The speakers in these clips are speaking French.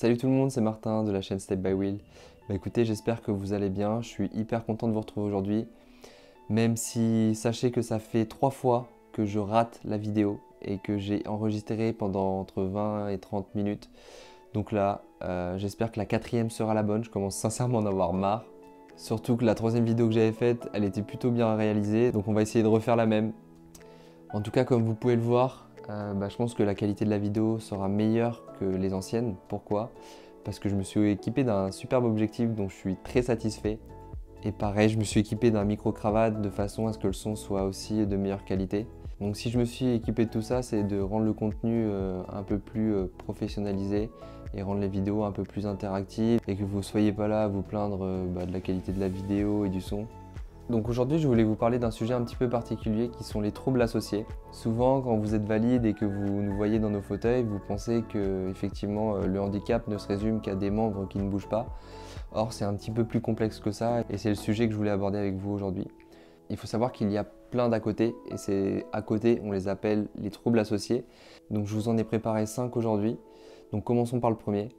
Salut tout le monde, c'est Martin de la chaîne Step by Will. Écoutez, j'espère que vous allez bien. Je suis hyper content de vous retrouver aujourd'hui. Même si sachez que ça fait 3 fois que je rate la vidéo et que j'ai enregistré pendant entre 20 et 30 minutes. Donc là, j'espère que la quatrième sera la bonne. Je commence sincèrement à en avoir marre. Surtout que la troisième vidéo que j'avais faite, elle était plutôt bien réalisée. Donc on va essayer de refaire la même. En tout cas, comme vous pouvez le voir, je pense que la qualité de la vidéo sera meilleure que les anciennes. Pourquoi? Parce que je me suis équipé d'un superbe objectif dont je suis très satisfait. Et pareil, je me suis équipé d'un micro-cravate de façon à ce que le son soit aussi de meilleure qualité. Donc si je me suis équipé de tout ça, c'est de rendre le contenu un peu plus professionnalisé et rendre les vidéos un peu plus interactives et que vous ne soyez pas là à vous plaindre de la qualité de la vidéo et du son. Donc aujourd'hui, je voulais vous parler d'un sujet un petit peu particulier qui sont les troubles associés. Souvent, quand vous êtes valide et que vous nous voyez dans nos fauteuils, vous pensez que effectivement le handicap ne se résume qu'à des membres qui ne bougent pas. Or, c'est un petit peu plus complexe que ça et c'est le sujet que je voulais aborder avec vous aujourd'hui. Il faut savoir qu'il y a plein d'à côté et ces à côté, on les appelle les troubles associés. Donc je vous en ai préparé 5 aujourd'hui. Donc commençons par le premier.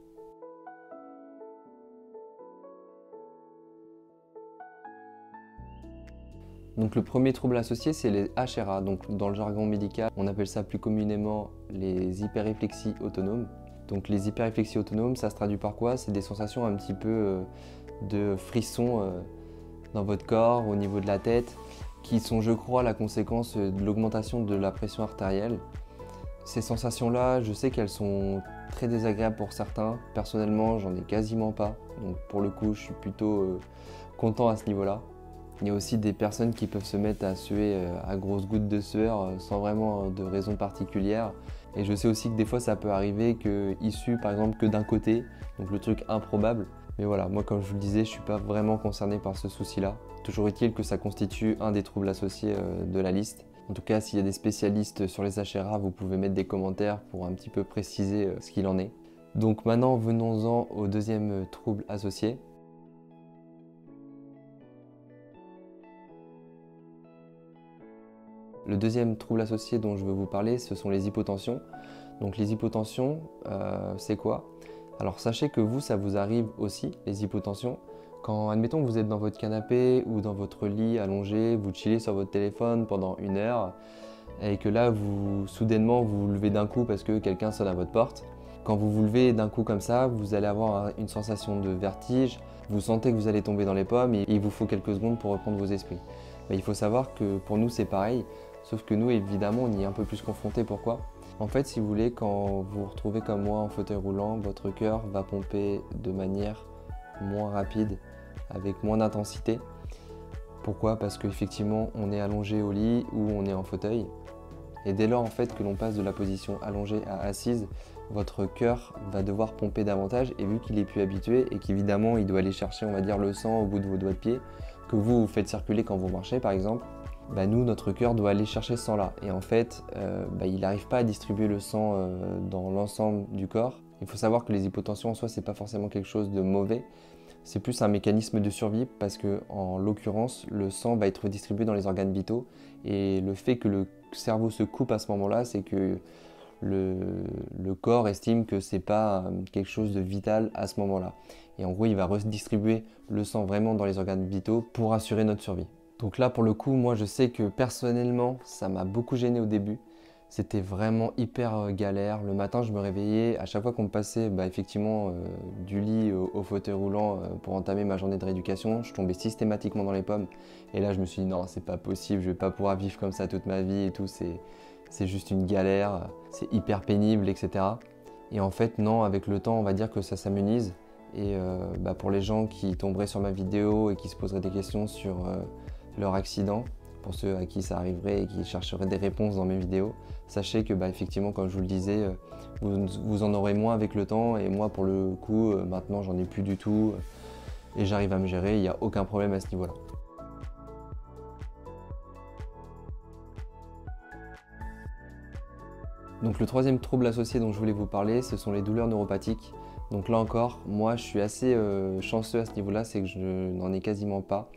Donc le premier trouble associé, c'est les HRA. Donc dans le jargon médical, on appelle ça plus communément les hyperréflexies autonomes. Donc les hyperréflexies autonomes, ça se traduit par quoi? C'est des sensations un petit peu de frissons dans votre corps, au niveau de la tête, qui sont, je crois, la conséquence de l'augmentation de la pression artérielle. Ces sensations-là, je sais qu'elles sont très désagréables pour certains. Personnellement, j'en ai quasiment pas. Donc pour le coup, je suis plutôt content à ce niveau-là. Il y a aussi des personnes qui peuvent se mettre à suer à grosses gouttes de sueur sans vraiment de raison particulière. Et je sais aussi que des fois ça peut arriver qu'il sue par exemple que d'un côté, donc le truc improbable. Mais voilà, moi comme je vous le disais, je ne suis pas vraiment concerné par ce souci-là. Toujours est-il que ça constitue un des troubles associés de la liste. En tout cas, s'il y a des spécialistes sur les HRA, vous pouvez mettre des commentaires pour un petit peu préciser ce qu'il en est. Donc maintenant, venons-en au deuxième trouble associé. Le deuxième trouble associé dont je veux vous parler, ce sont les hypotensions. Donc les hypotensions, c'est quoi? Alors sachez que vous, ça vous arrive aussi, les hypotensions. Quand, admettons que vous êtes dans votre canapé ou dans votre lit allongé, vous chillez sur votre téléphone pendant 1 heure et que là, soudainement, vous vous levez d'un coup parce que quelqu'un sonne à votre porte. Quand vous vous levez d'un coup comme ça, vous allez avoir une sensation de vertige, vous sentez que vous allez tomber dans les pommes et il vous faut quelques secondes pour reprendre vos esprits. Mais il faut savoir que pour nous, c'est pareil. Sauf que nous, évidemment, on y est un peu plus confronté. Pourquoi? En fait, si vous voulez, quand vous vous retrouvez comme moi en fauteuil roulant, votre cœur va pomper de manière moins rapide, avec moins d'intensité. Pourquoi? Parce qu'effectivement, on est allongé au lit ou on est en fauteuil. Et dès lors, en fait, que l'on passe de la position allongée à assise, votre cœur va devoir pomper davantage. Et vu qu'il est plus habitué et qu'évidemment, il doit aller chercher, on va dire, le sang au bout de vos doigts de pied, que vous faites circuler quand vous marchez, par exemple, nous, notre cœur doit aller chercher ce sang-là. Et en fait, il n'arrive pas à distribuer le sang dans l'ensemble du corps. Il faut savoir que les hypotensions en soi, c'est pas forcément quelque chose de mauvais. C'est plus un mécanisme de survie parce que, en l'occurrence, le sang va être distribué dans les organes vitaux. Et le fait que le cerveau se coupe à ce moment-là, c'est que le corps estime que c'est pas quelque chose de vital à ce moment-là. Et en gros, il va redistribuer le sang vraiment dans les organes vitaux pour assurer notre survie. Donc là, pour le coup, moi, je sais que personnellement, ça m'a beaucoup gêné au début. C'était vraiment hyper galère. Le matin, je me réveillais. À chaque fois qu'on me passait effectivement du lit au fauteuil roulant pour entamer ma journée de rééducation, je tombais systématiquement dans les pommes. Et là, je me suis dit non, c'est pas possible, je vais pas pouvoir vivre comme ça toute ma vie et tout. C'est juste une galère, c'est hyper pénible, etc. Et en fait, non, avec le temps, on va dire que ça s'amenuise. Et pour les gens qui tomberaient sur ma vidéo et qui se poseraient des questions sur leur accident, pour ceux à qui ça arriverait et qui chercheraient des réponses dans mes vidéos, sachez que effectivement, comme je vous le disais, vous en aurez moins avec le temps et moi pour le coup maintenant j'en ai plus du tout et j'arrive à me gérer, il n'y a aucun problème à ce niveau-là. Donc le troisième trouble associé dont je voulais vous parler, ce sont les douleurs neuropathiques. Donc là encore, moi je suis assez chanceux à ce niveau-là, c'est que je n'en ai quasiment pas.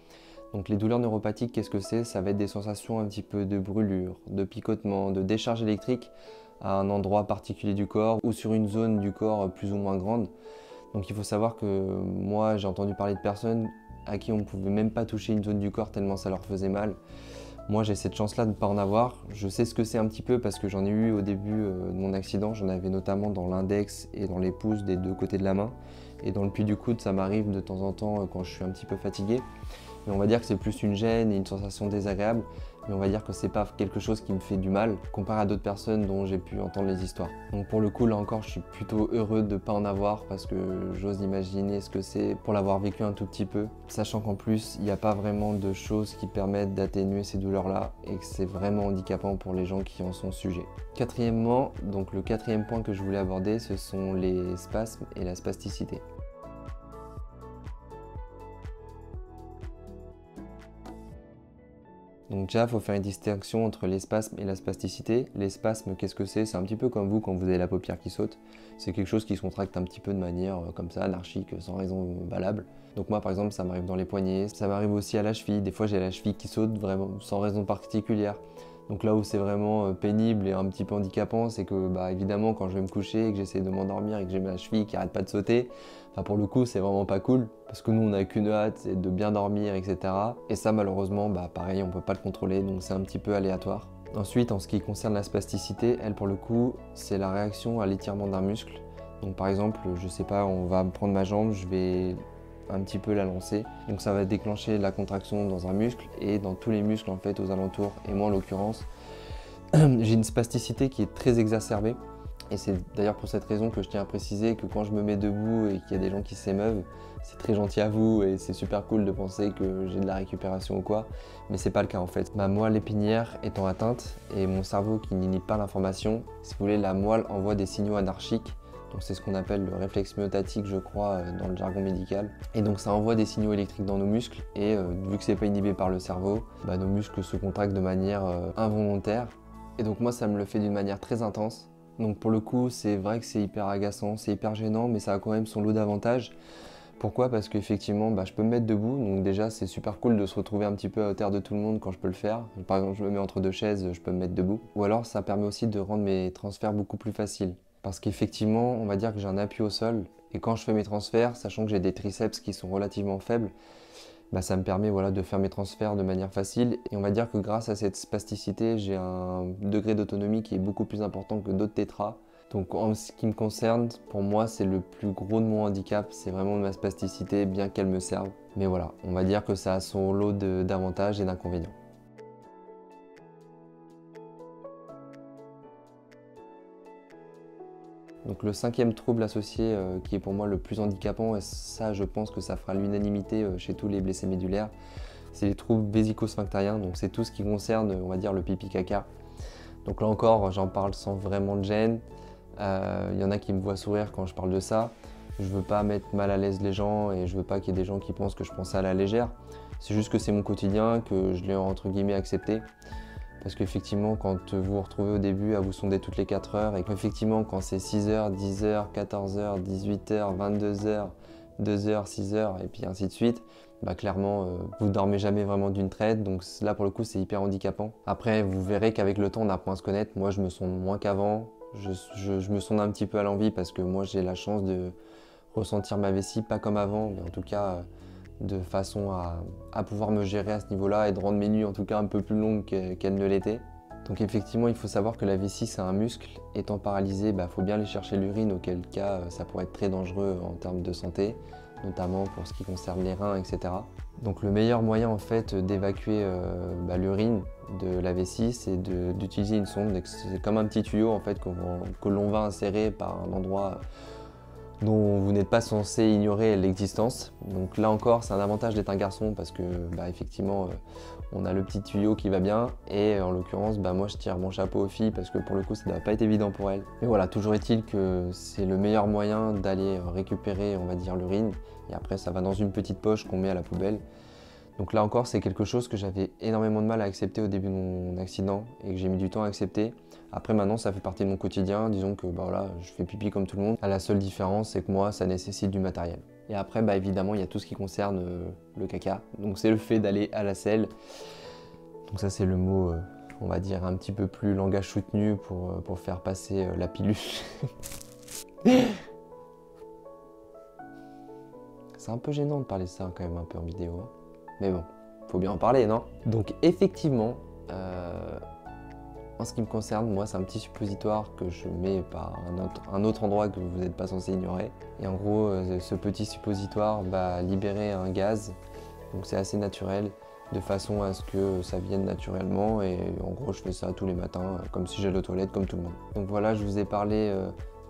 Donc les douleurs neuropathiques, qu'est-ce que c'est? Ça va être des sensations un petit peu de brûlure, de picotement, de décharge électrique à un endroit particulier du corps ou sur une zone du corps plus ou moins grande. Donc il faut savoir que moi j'ai entendu parler de personnes à qui on ne pouvait même pas toucher une zone du corps tellement ça leur faisait mal. Moi j'ai cette chance-là de ne pas en avoir. Je sais ce que c'est un petit peu parce que j'en ai eu au début de mon accident. J'en avais notamment dans l'index et dans les pouces des deux côtés de la main. Et dans le pli du coude, ça m'arrive de temps en temps quand je suis un petit peu fatigué. Mais on va dire que c'est plus une gêne et une sensation désagréable. Mais on va dire que c'est pas quelque chose qui me fait du mal, comparé à d'autres personnes dont j'ai pu entendre les histoires. Donc pour le coup, là encore, je suis plutôt heureux de ne pas en avoir parce que j'ose imaginer ce que c'est pour l'avoir vécu un tout petit peu. Sachant qu'en plus, il n'y a pas vraiment de choses qui permettent d'atténuer ces douleurs-là et que c'est vraiment handicapant pour les gens qui en sont sujets. Quatrièmement, donc le quatrième point que je voulais aborder, ce sont les spasmes et la spasticité. Donc déjà, il faut faire une distinction entre les spasmes et la spasticité. Les spasmes, qu'est-ce que c'est? C'est un petit peu comme vous quand vous avez la paupière qui saute. C'est quelque chose qui se contracte un petit peu de manière comme ça, anarchique, sans raison valable. Donc moi par exemple, ça m'arrive dans les poignets, ça m'arrive aussi à la cheville. Des fois j'ai la cheville qui saute vraiment sans raison particulière. Donc là où c'est vraiment pénible et un petit peu handicapant, c'est que évidemment quand je vais me coucher et que j'essaie de m'endormir et que j'ai ma cheville qui arrête pas de sauter, pour le coup c'est vraiment pas cool parce que nous on n'a qu'une hâte, c'est de bien dormir, etc. Et ça malheureusement, pareil, on peut pas le contrôler, donc c'est un petit peu aléatoire. Ensuite, en ce qui concerne la spasticité, elle pour le coup, c'est la réaction à l'étirement d'un muscle. Donc par exemple, je sais pas, on va prendre ma jambe, je vais un petit peu la lancer. Donc ça va déclencher la contraction dans un muscle et dans tous les muscles en fait aux alentours. Et moi en l'occurrence, j'ai une spasticité qui est très exacerbée. Et c'est d'ailleurs pour cette raison que je tiens à préciser que quand je me mets debout et qu'il y a des gens qui s'émeuvent, c'est très gentil à vous et c'est super cool de penser que j'ai de la récupération ou quoi, mais c'est pas le cas en fait. Ma moelle épinière étant atteinte et mon cerveau qui n'inhibe pas l'information, si vous voulez, la moelle envoie des signaux anarchiques. Donc c'est ce qu'on appelle le réflexe myotatique, je crois, dans le jargon médical. Et donc ça envoie des signaux électriques dans nos muscles et vu que c'est pas inhibé par le cerveau, nos muscles se contractent de manière involontaire. Et donc moi ça me le fait d'une manière très intense. Donc pour le coup, c'est vrai que c'est hyper agaçant, c'est hyper gênant, mais ça a quand même son lot d'avantages. Pourquoi? Parce qu'effectivement, je peux me mettre debout, donc déjà c'est super cool de se retrouver un petit peu à hauteur de tout le monde quand je peux le faire. Par exemple, je me mets entre deux chaises, je peux me mettre debout. Ou alors ça permet aussi de rendre mes transferts beaucoup plus faciles. Parce qu'effectivement, on va dire que j'ai un appui au sol, et quand je fais mes transferts, sachant que j'ai des triceps qui sont relativement faibles, ça me permet de faire mes transferts de manière facile. Et on va dire que grâce à cette spasticité, j'ai un degré d'autonomie qui est beaucoup plus important que d'autres tétras. Donc en ce qui me concerne, pour moi, c'est le plus gros de mon handicap, c'est vraiment ma spasticité, bien qu'elle me serve. Mais voilà, on va dire que ça a son lot d'avantages et d'inconvénients. Donc le cinquième trouble associé qui est pour moi le plus handicapant, et ça je pense que ça fera l'unanimité chez tous les blessés médulaires, c'est les troubles vésico-sphinctériens. Donc c'est tout ce qui concerne, on va dire, le pipi-caca. Donc là encore, j'en parle sans vraiment de gêne. Il y en a qui me voient sourire quand je parle de ça. Je veux pas mettre mal à l'aise les gens et je veux pas qu'il y ait des gens qui pensent que je prends ça à la légère. C'est juste que c'est mon quotidien, que je l'ai entre guillemets accepté. Parce qu'effectivement, quand vous vous retrouvez au début à vous sonder toutes les 4 heures et qu'effectivement, quand c'est 6h, 10h, 14h, 18h, 22h, 2h, 6h et puis ainsi de suite, clairement, vous dormez jamais vraiment d'une traite. Donc là, pour le coup, c'est hyper handicapant. Après, vous verrez qu'avec le temps, on apprend à se connaître. Moi, je me sonde moins qu'avant. Je me sonde un petit peu à l'envie parce que moi, j'ai la chance de ressentir ma vessie, pas comme avant, mais en tout cas de façon à pouvoir me gérer à ce niveau-là et de rendre mes nuits en tout cas un peu plus longues qu'elles ne l'étaient. Donc effectivement, il faut savoir que la vessie, c'est un muscle. Étant paralysé, faut bien aller chercher l'urine, auquel cas ça pourrait être très dangereux en termes de santé, notamment pour ce qui concerne les reins, etc. Donc le meilleur moyen en fait d'évacuer l'urine de la vessie, c'est d'utiliser une sonde. C'est comme un petit tuyau en fait que l'on va insérer par un endroit dont vous n'êtes pas censé ignorer l'existence. Donc là encore, c'est un avantage d'être un garçon parce que effectivement, on a le petit tuyau qui va bien et en l'occurrence, moi je tire mon chapeau aux filles parce que pour le coup, ça ne doit pas être évident pour elles. Mais voilà, toujours est-il que c'est le meilleur moyen d'aller récupérer, on va dire, l'urine et après ça va dans une petite poche qu'on met à la poubelle. Donc là encore, c'est quelque chose que j'avais énormément de mal à accepter au début de mon accident et que j'ai mis du temps à accepter. Après maintenant, ça fait partie de mon quotidien. Disons que voilà, je fais pipi comme tout le monde. La seule différence, c'est que moi, ça nécessite du matériel. Et après, évidemment, il y a tout ce qui concerne le caca. Donc c'est le fait d'aller à la selle. Donc ça, c'est le mot on va dire un petit peu plus langage soutenu pour faire passer la pilule. C'est un peu gênant de parler de ça quand même un peu en vidéo. Mais bon, faut bien en parler, non? Donc effectivement, en ce qui me concerne, moi c'est un petit suppositoire que je mets par un autre endroit que vous n'êtes pas censé ignorer. Et en gros, ce petit suppositoire va libérer un gaz, donc c'est assez naturel, de façon à ce que ça vienne naturellement. Et en gros, je fais ça tous les matins, comme si j'allais aux toilettes, comme tout le monde. Donc voilà, je vous ai parlé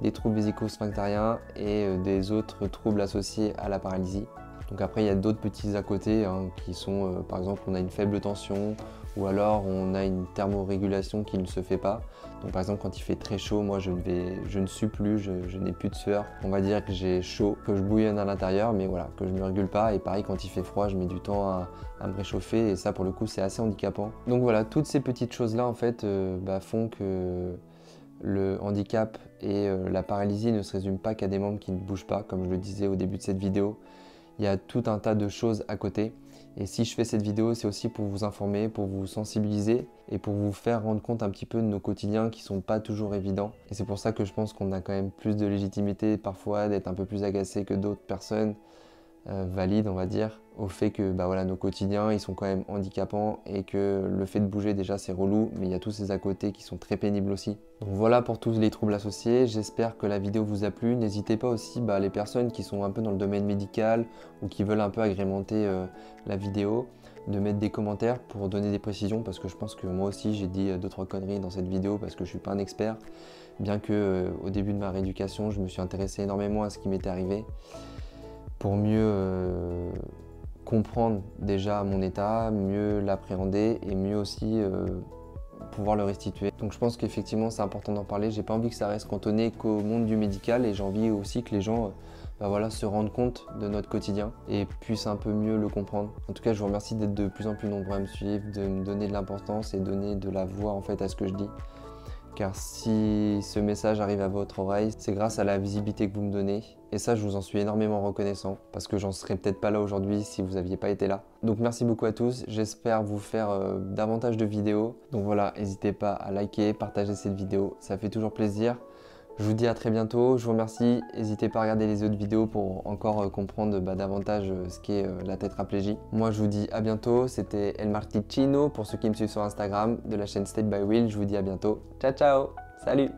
des troubles vésico-sphinctériens et des autres troubles associés à la paralysie. Donc après, il y a d'autres petits à côté hein, qui sont, par exemple, on a une faible tension ou alors on a une thermorégulation qui ne se fait pas. Donc par exemple, quand il fait très chaud, moi je ne sue plus, je n'ai plus de sueur. On va dire que j'ai chaud, que je bouillonne à l'intérieur, mais voilà, que je ne me régule pas. Et pareil, quand il fait froid, je mets du temps à me réchauffer et ça, pour le coup, c'est assez handicapant. Donc voilà, toutes ces petites choses-là, en fait, font que le handicap et la paralysie ne se résument pas qu'à des membres qui ne bougent pas, comme je le disais au début de cette vidéo. Il y a tout un tas de choses à côté. Et si je fais cette vidéo, c'est aussi pour vous informer, pour vous sensibiliser et pour vous faire rendre compte un petit peu de nos quotidiens qui sont pas toujours évidents. Et c'est pour ça que je pense qu'on a quand même plus de légitimité parfois d'être un peu plus agacé que d'autres personnes valides, on va dire, au fait que voilà, nos quotidiens ils sont quand même handicapants et que le fait de bouger déjà c'est relou, mais il y a tous ces à côté qui sont très pénibles aussi. Donc voilà pour tous les troubles associés, j'espère que la vidéo vous a plu. N'hésitez pas aussi les personnes qui sont un peu dans le domaine médical ou qui veulent un peu agrémenter la vidéo, de mettre des commentaires pour donner des précisions, parce que je pense que moi aussi j'ai dit 2-3 conneries dans cette vidéo parce que je suis pas un expert, bien que au début de ma rééducation je me suis intéressé énormément à ce qui m'était arrivé pour mieux comprendre déjà mon état, mieux l'appréhender et mieux aussi pouvoir le restituer. Donc je pense qu'effectivement c'est important d'en parler. J'ai pas envie que ça reste cantonné qu'au monde du médical et j'ai envie aussi que les gens se rendent compte de notre quotidien et puissent un peu mieux le comprendre. En tout cas, je vous remercie d'être de plus en plus nombreux à me suivre, de me donner de l'importance et donner de la voix en fait à ce que je dis. Car si ce message arrive à votre oreille, c'est grâce à la visibilité que vous me donnez. Et ça, je vous en suis énormément reconnaissant, parce que j'en serais peut-être pas là aujourd'hui si vous n'aviez pas été là. Donc merci beaucoup à tous, j'espère vous faire davantage de vidéos. Donc voilà, n'hésitez pas à liker, partager cette vidéo, ça fait toujours plaisir. Je vous dis à très bientôt, je vous remercie. N'hésitez pas à regarder les autres vidéos pour encore comprendre davantage ce qu'est la tétraplégie. Moi je vous dis à bientôt, c'était El Marticino pour ceux qui me suivent sur Instagram de la chaîne State by Will. Je vous dis à bientôt. Ciao ciao, salut.